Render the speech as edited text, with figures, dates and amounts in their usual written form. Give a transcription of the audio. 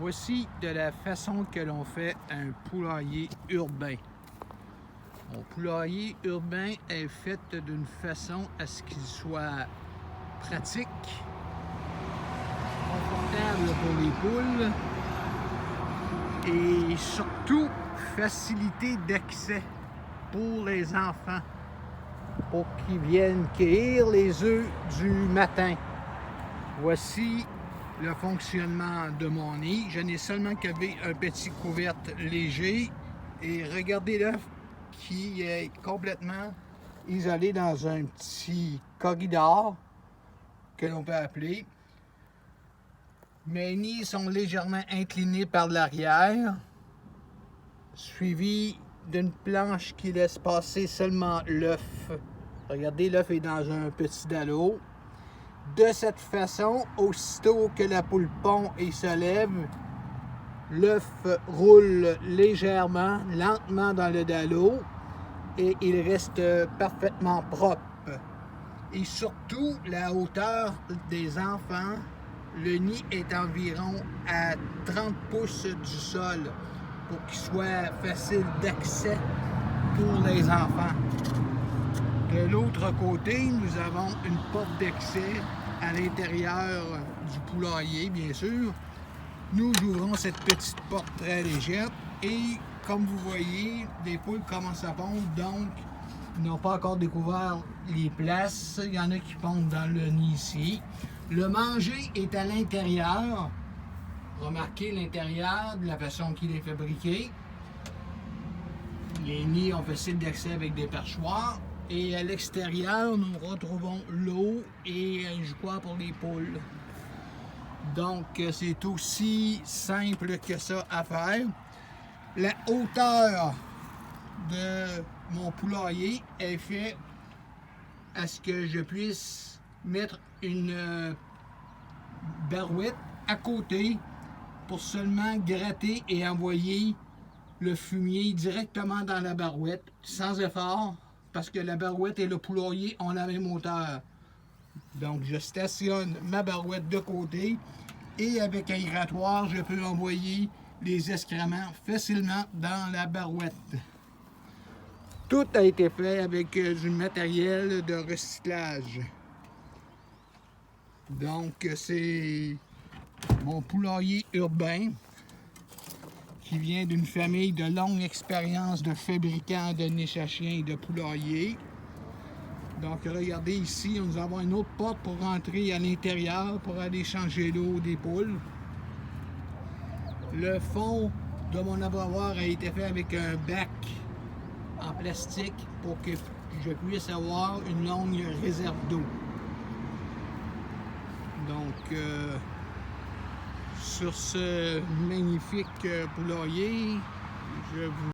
Voici de la façon que l'on fait un poulailler urbain. Mon poulailler urbain est fait d'une façon à ce qu'il soit pratique, confortable pour les poules et surtout facilité d'accès pour les enfants pour qu'ils viennent cueillir les œufs du matin. Voici le fonctionnement de mon nid. Je n'ai seulement qu'avec un petit couvercle léger et regardez l'œuf qui est complètement isolé dans un petit corridor que l'on peut appeler. Mes nids sont légèrement inclinés par l'arrière, suivi d'une planche qui laisse passer seulement l'œuf. Regardez, l'œuf est dans un petit dallo. De cette façon, aussitôt que la poule pond et se lève, l'œuf roule légèrement, lentement dans le dallo et il reste parfaitement propre. Et surtout, la hauteur des enfants, le nid est environ à 30 pouces du sol pour qu'il soit facile d'accès pour les enfants. De l'autre côté, nous avons une porte d'accès à l'intérieur du poulailler, bien sûr. Nous ouvrons cette petite porte très légère et, comme vous voyez, les poules commencent à pondre, donc ils n'ont pas encore découvert les places. Il y en a qui pondent dans le nid ici. Le manger est à l'intérieur. Remarquez l'intérieur de la façon qu'il est fabriqué. Les nids ont facile d'accès avec des perchoirs. Et à l'extérieur, nous retrouvons l'eau et un joueur pour les poules. Donc, c'est aussi simple que ça à faire. La hauteur de mon poulailler est faite à ce que je puisse mettre une barouette à côté pour seulement gratter et envoyer le fumier directement dans la barouette sans effort. Parce que la barouette et le poulailler ont la même hauteur. Donc, je stationne ma barouette de côté et avec un grattoir, je peux envoyer les excréments facilement dans la barouette. Tout a été fait avec du matériel de recyclage. Donc, c'est mon poulailler urbain qui vient d'une famille de longue expérience de fabricants de niches à chiens et de poulaillers. Donc regardez ici, nous avons une autre porte pour rentrer à l'intérieur pour aller changer l'eau des poules. Le fond de mon abreuvoir a été fait avec un bac en plastique pour que je puisse avoir une longue réserve d'eau. Donc sur ce magnifique poulailler, je vous